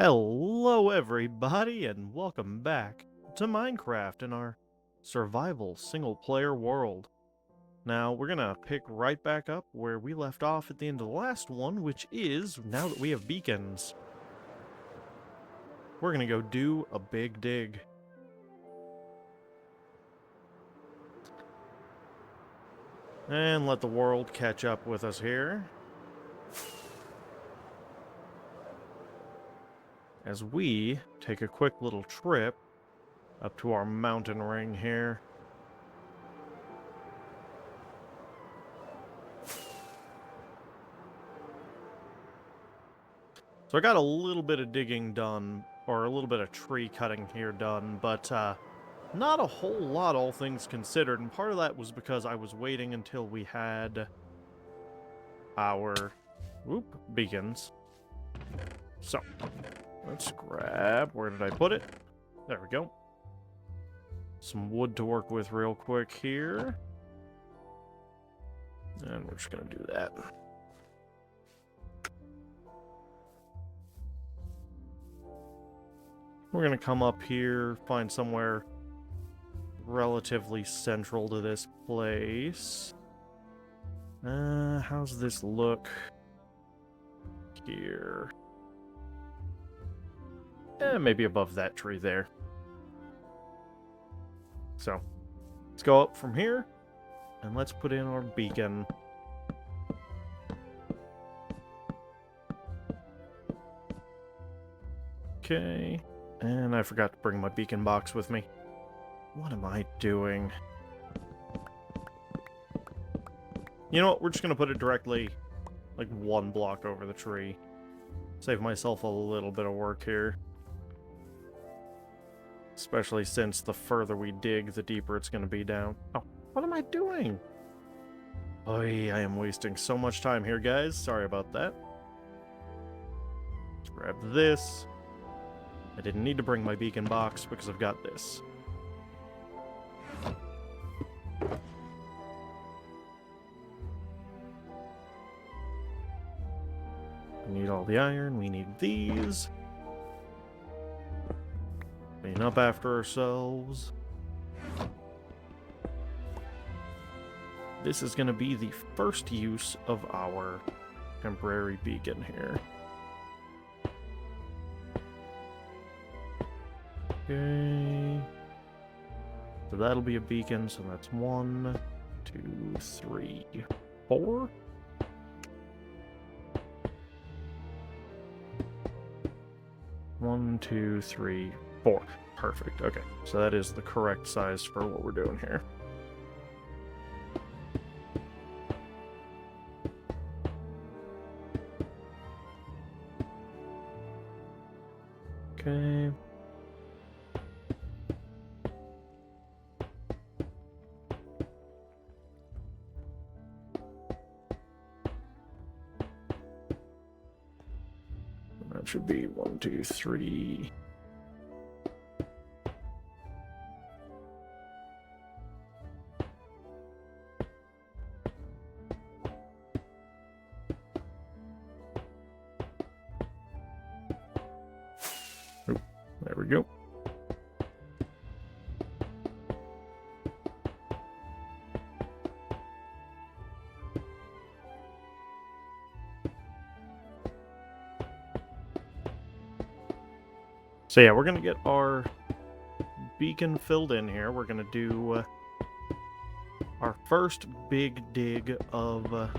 Hello, everybody, and welcome back to Minecraft in our survival single-player world. Now, we're gonna pick right back up where we left off at the end of the last one, which is, now that we have beacons, we're gonna go do a big dig. And let the world catch up with us here. As we take a quick little trip up to our mountain ring here. So I got a little bit of digging done, or a little bit of tree cutting here done, but not a whole lot, all things considered, and part of that was because I was waiting until we had our beacons. So, let's grab, where did I put it? There we go. Some wood to work with real quick here. And we're just going to do that. We're going to come up here, find somewhere relatively central to this place. How's this look here? Maybe above that tree there. So, let's go up from here, and let's put in our beacon. Okay, and I forgot to bring my beacon box with me. What am I doing? You know what, we're just going to put it directly, like, one block over the tree. Save myself a little bit of work here. Especially since the further we dig, the deeper it's going to be down. Oh, what am I doing? Oy, I am wasting so much time here, guys. Sorry about that. Let's grab this. I didn't need to bring my beacon box because I've got this. We need all the iron. We need these. Clean up after ourselves. This is going to be the first use of our temporary beacon here. Okay. So that'll be a beacon, so that's 1, 2, 3, 4. One, 2, 3, 4. Perfect. Okay, so that is the correct size for what we're doing here. Okay. That should be 1, 2, 3. Oop, there we go. So yeah, we're going to get our beacon filled in here. We're going to do our first big dig of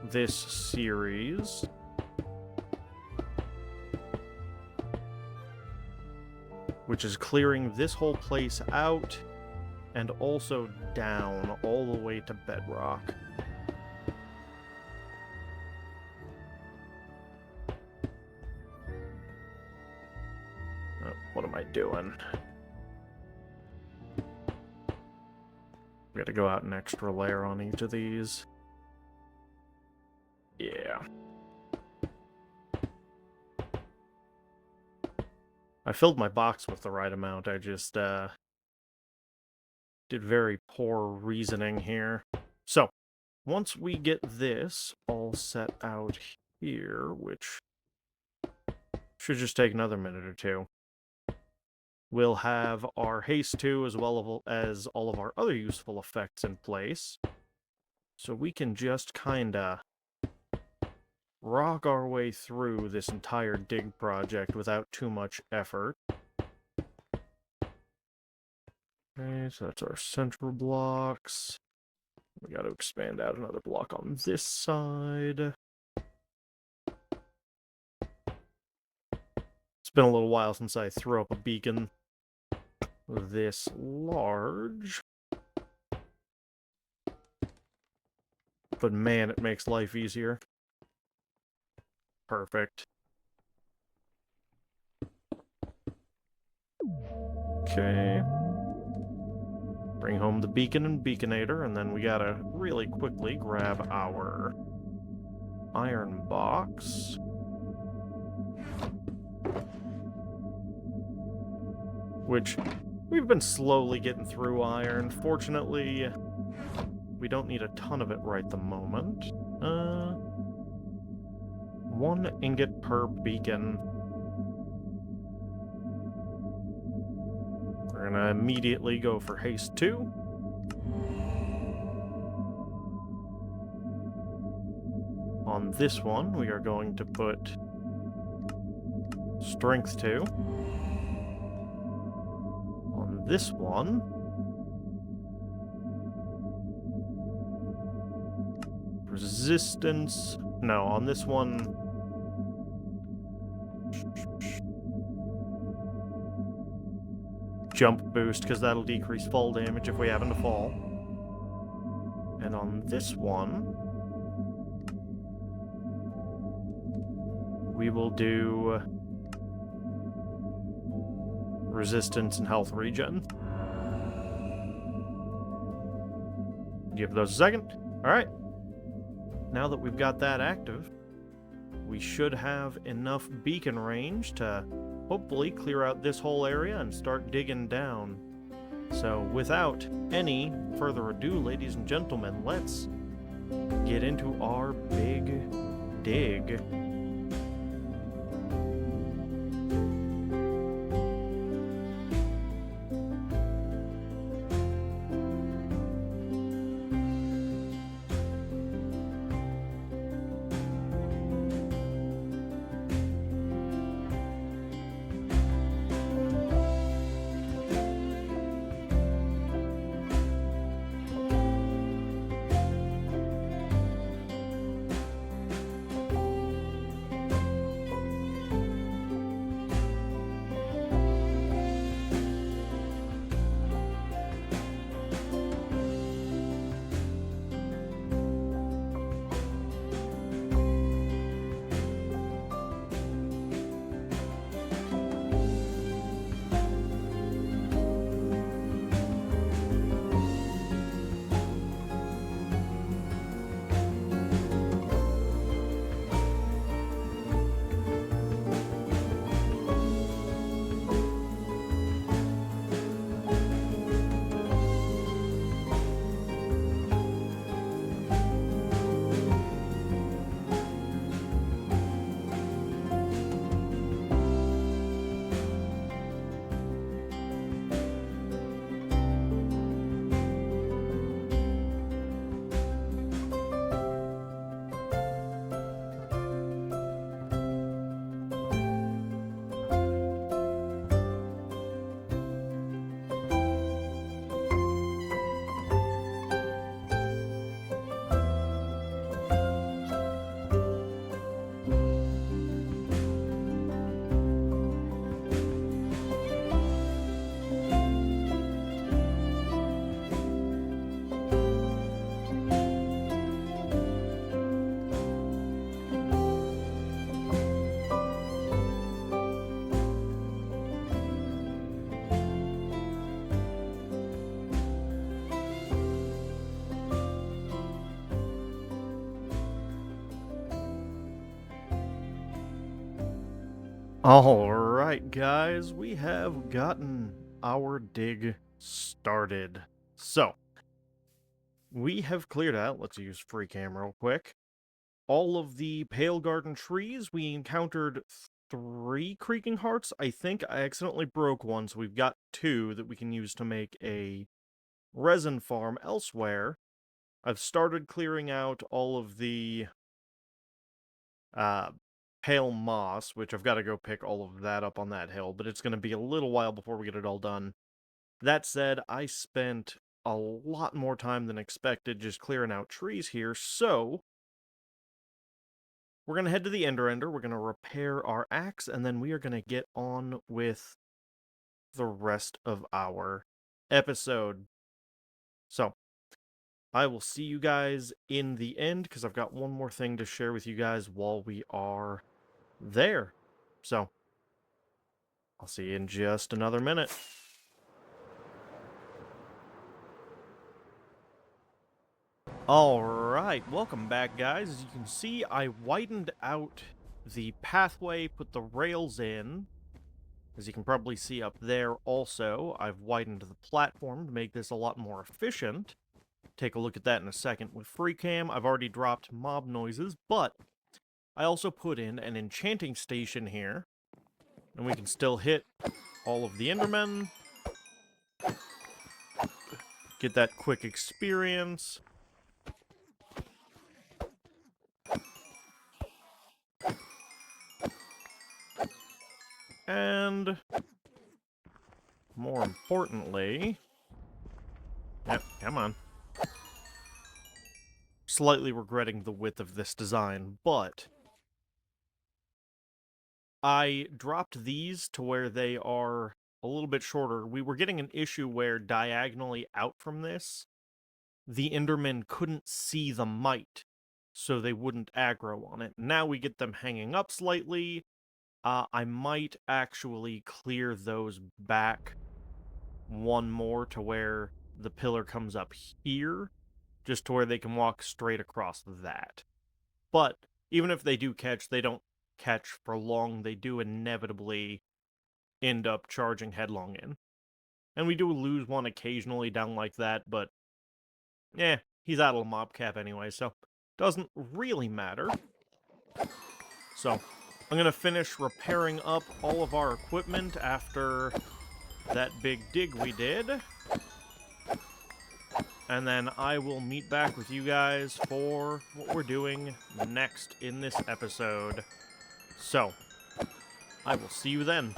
this series. Which is clearing this whole place out and also down all the way to bedrock. What am I doing? We gotta go out an extra layer on each of these. Yeah. I filled my box with the right amount, I just did very poor reasoning here. So, once we get this all set out here, which Should just take another minute or two. We'll have our haste 2 as well as all of our other useful effects in place. So we can just kinda rock our way through this entire dig project without too much effort. Okay, so that's our central blocks. We gotta expand out another block on this side. It's been a little while since I threw up a beacon this large. But man, it makes life easier. Perfect. Okay. Bring home the beacon and beaconator, and then we gotta really quickly grab our iron box. Which, we've been slowly getting through iron. Fortunately, we don't need a ton of it right the moment. 1 ingot per beacon. We're gonna immediately go for haste 2. On this one, we are going to put strength 2. On this one, resistance. No, on this one, jump boost, because that'll decrease fall damage if we happen to fall. And on this one, we will do resistance and health regen. Give those a second. Alright. Now that we've got that active, we should have enough beacon range to hopefully clear out this whole area and start digging down. So without any further ado, ladies and gentlemen, let's get into our big dig. Alright, guys, we have gotten our dig started. So, we have cleared out, let's use free cam real quick, all of the Pale Garden trees. We encountered 3 creaking hearts. I think I accidentally broke one, so we've got 2 that we can use to make a resin farm elsewhere. I've started clearing out all of the uh, pale moss, which I've got to go pick all of that up on that hill, but it's going to be a little while before we get it all done. That said, I spent a lot more time than expected just clearing out trees here, so we're going to head to the Ender, we're going to repair our axe, and then we are going to get on with the rest of our episode. So, I will see you guys in the end, because I've got one more thing to share with you guys while we are there. So, I'll see you in just another minute. Alright, welcome back, guys. As you can see, I widened out the pathway, put the rails in. As you can probably see up there also, I've widened the platform to make this a lot more efficient. Take a look at that in a second with FreeCam. I've already dropped mob noises, but I also put in an enchanting station here, and we can still hit all of the Endermen. Get that quick experience. And more importantly... Yep, come on. Slightly regretting the width of this design, but I dropped these to where they are a little bit shorter. We were getting an issue where diagonally out from this, the Endermen couldn't see the mite, so they wouldn't aggro on it. Now we get them hanging up slightly. I might actually clear those back one more to where the pillar comes up here, just to where they can walk straight across that. But even if they do catch, they don't catch for long. They do inevitably end up charging headlong in. And we do lose one occasionally down like that, but he's out of mob cap anyway, so doesn't really matter. So I'm going to finish repairing up all of our equipment after that big dig we did. And then I will meet back with you guys for what we're doing next in this episode. So, I will see you then.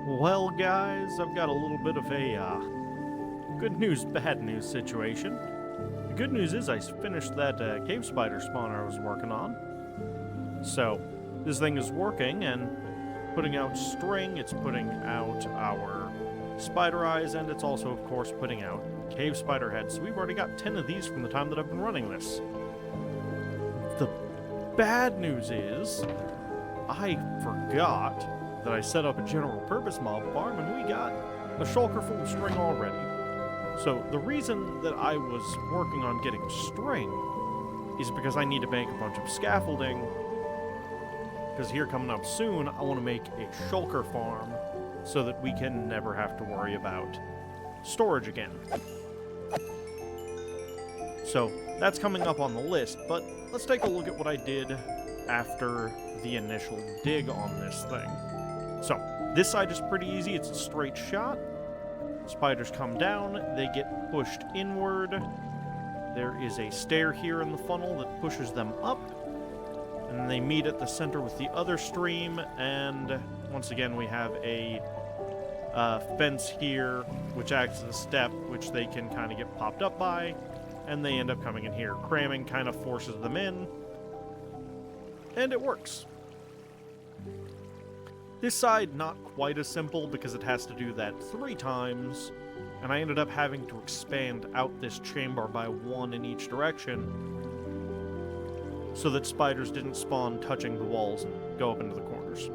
Well, guys, I've got a little bit of a good news, bad news situation. The good news is I finished that cave spider spawner I was working on. So, this thing is working and putting out string, it's putting out our spider eyes, and it's also, of course, putting out cave spider heads. So we've already got 10 of these from the time that I've been running this. The bad news is, I forgot that I set up a general purpose mob farm, and we got a shulker full of string already. So the reason that I was working on getting string is because I need to make a bunch of scaffolding, because here coming up soon, I want to make a shulker farm so that we can never have to worry about storage again. So that's coming up on the list, but let's take a look at what I did after the initial dig on this thing. So this side is pretty easy. It's a straight shot. Spiders come down, they get pushed inward. There is a stair here in the funnel that pushes them up, and they meet at the center with the other stream, and once again we have a fence here which acts as a step which they can kind of get popped up by, and they end up coming in here. Cramming kind of forces them in, and it works. This side, not quite as simple because it has to do that 3 times, and I ended up having to expand out this chamber by 1 in each direction so that spiders didn't spawn touching the walls and go up into the corners.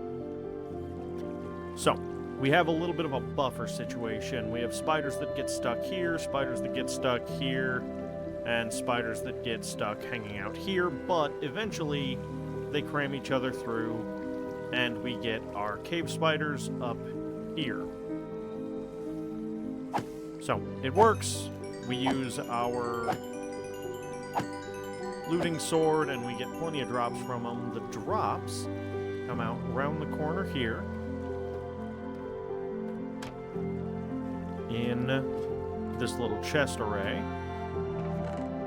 So, we have a little bit of a buffer situation. We have spiders that get stuck here, spiders that get stuck here, and spiders that get stuck hanging out here, but eventually they cram each other through, and we get our cave spiders up here. So, it works. We use our looting sword, and we get plenty of drops from them. The drops come out around the corner here in this little chest array.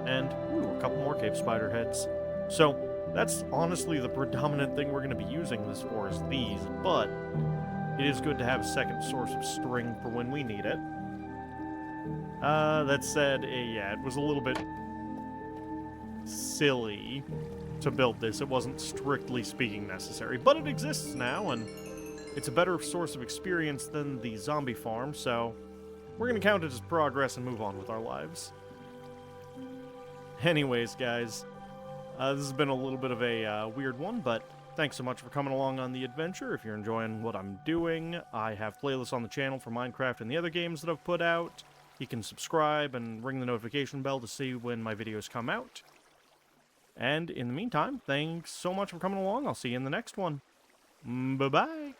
And, ooh, a couple more cave spider heads. So, that's honestly the predominant thing we're going to be using this for, is these, but it is good to have a second source of string for when we need it. That said, yeah, it was a little bit silly to build this. It wasn't strictly speaking necessary, but it exists now, and it's a better source of experience than the zombie farm, so we're going to count it as progress and move on with our lives. Anyways, guys, this has been a little bit of a weird one, but thanks so much for coming along on the adventure. If you're enjoying what I'm doing, I have playlists on the channel for Minecraft and the other games that I've put out. You can subscribe and ring the notification bell to see when my videos come out. And in the meantime, thanks so much for coming along. I'll see you in the next one. Bye-bye.